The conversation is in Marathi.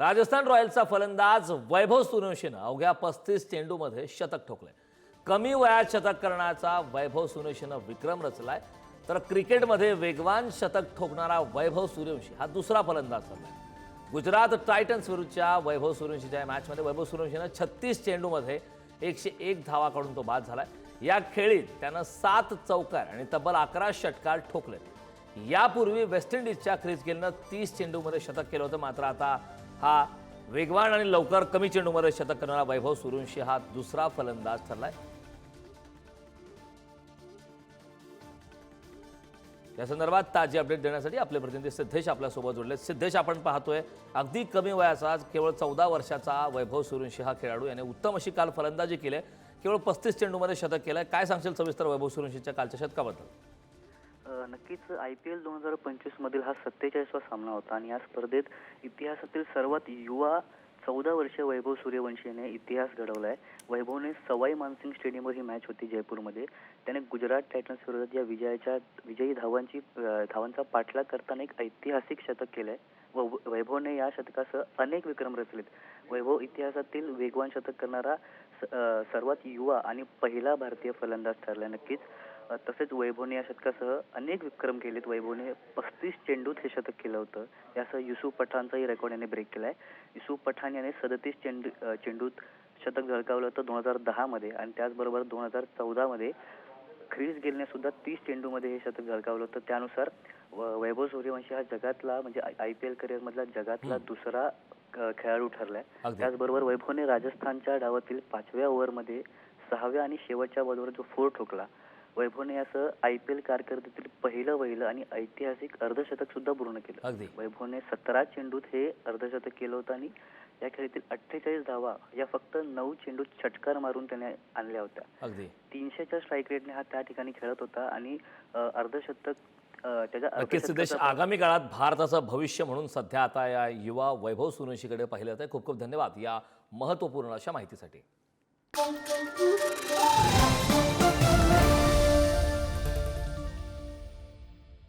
राजस्थान रॉयल्सचा फलंदाज वैभव सूर्यवंशीनं अवघ्या 35 चेंडूमध्ये शतक ठोकलंय। कमी वयात शतक करण्याचा वैभव सूर्यवंशीनं विक्रम रचलाय। तर क्रिकेटमध्ये वेगवान शतक ठोकणारा वैभव सूर्यवंशी हा दुसरा फलंदाज ठरलाय। गुजरात टायटन्स विरुद्धच्या वैभव सूर्यवंशीच्या मॅचमध्ये वैभव सूर्यवंशीनं 36 चेंडूमध्ये 101 धावा काढून तो बाद झालाय। या खेळीत त्यानं 7 चौकार आणि तब्बल 11 षटकार ठोकले। यापूर्वी वेस्ट इंडिजच्या ख्रिस गेलनं 30 चेंडूमध्ये शतक केलं होतं, मात्र आता हा वेगवान आणि लवकर कमी चेंडूमध्ये शतक करणारा वैभव सूर्यवंशी हा दुसरा फलंदाज ठरलाय। या संदर्भात ताजी अपडेट देण्यासाठी आपले प्रतिनिधी सिद्धेश आपल्यासोबत जोडले। सिद्धेश, आपण पाहतोय अगदी कमी वयाचा केवळ 14 वर्षाचा वैभव सूर्यवंशी हा खेळाडू याने उत्तम अशी काल फलंदाजी केली। केवळ 35 चेंडूमध्ये शतक केलंय। काय सांगशील सविस्तर वैभव सूर्यवंशीच्या कालच्या शतकाबद्दल? नक्कीच IPL 2025 मधील हा 47वा सामना होता आणि या स्पर्धेत इतिहासातील सर्वात युवा 14 वर्षीय वैभव सूर्यवंशी याने इतिहास घडवलाय। वैभवने सवाई मानसिंग स्टेडियमवर ही मॅच होती जयपूरमध्ये। त्याने गुजरात टायटन्स विरुद्ध या विजयी धावांचा पाठलाग करताना एक ऐतिहासिक शतक केलंय। वैभवने या शतकासह अनेक विक्रम रचलेत। वैभव इतिहासातील वेगवान शतक करणारा सर्वात युवा आणि पहिला भारतीय फलंदाज ठरला। नक्कीच तसेच वैभवने या शतकासह अनेक विक्रम केलेत। वैभवने 35 चेंडूत हे शतक केलं होतं। यासह युसूफ पठाणचाही रेकॉर्ड याने ब्रेक केलाय। युसूफ पठाण याने 37 चेंडूत शतक झळकावलं होतं 2010 मध्ये आणि त्याचबरोबर 2014 मध्ये ख्रिस गेलने सुद्धा 30 चेंडूमध्ये हे शतक झळकावलं होतं। त्यानुसार वैभव सूर्यवंशी हा जगातला म्हणजे IPL करिअर मधला जगातला दुसरा खेळाडू ठरलाय। त्याचबरोबर वैभवने राजस्थानच्या डावातील 5व्या ओव्हरमध्ये 6व्या आणि शेवटच्या बॉलवर जो 4 ठोकला। वैभवने यासह IPL कारकिर्दीतील पहिलं आणि ऐतिहासिक अर्धशतक सुद्धा पूर्ण केलं। वैभवने 17 चेंडूत हे अर्धशतक केलं होतं आणि या खेळीतील 48 धावा या फक्त 9 चेंडूत षटकार मारून त्याने आणल्या होत्या। 300च्या स्ट्राईक रेटने हा त्या ठिकाणी खेळत होता आणि अर्धशतक नक्कीच सिद्धेश, आगामी काळात भारताचं भविष्य म्हणून सध्या आता या युवा वैभव सूर्यवंशीकडे पाहिलं जातंय। खूप खूप धन्यवाद या महत्त्वपूर्ण अशा माहितीसाठी।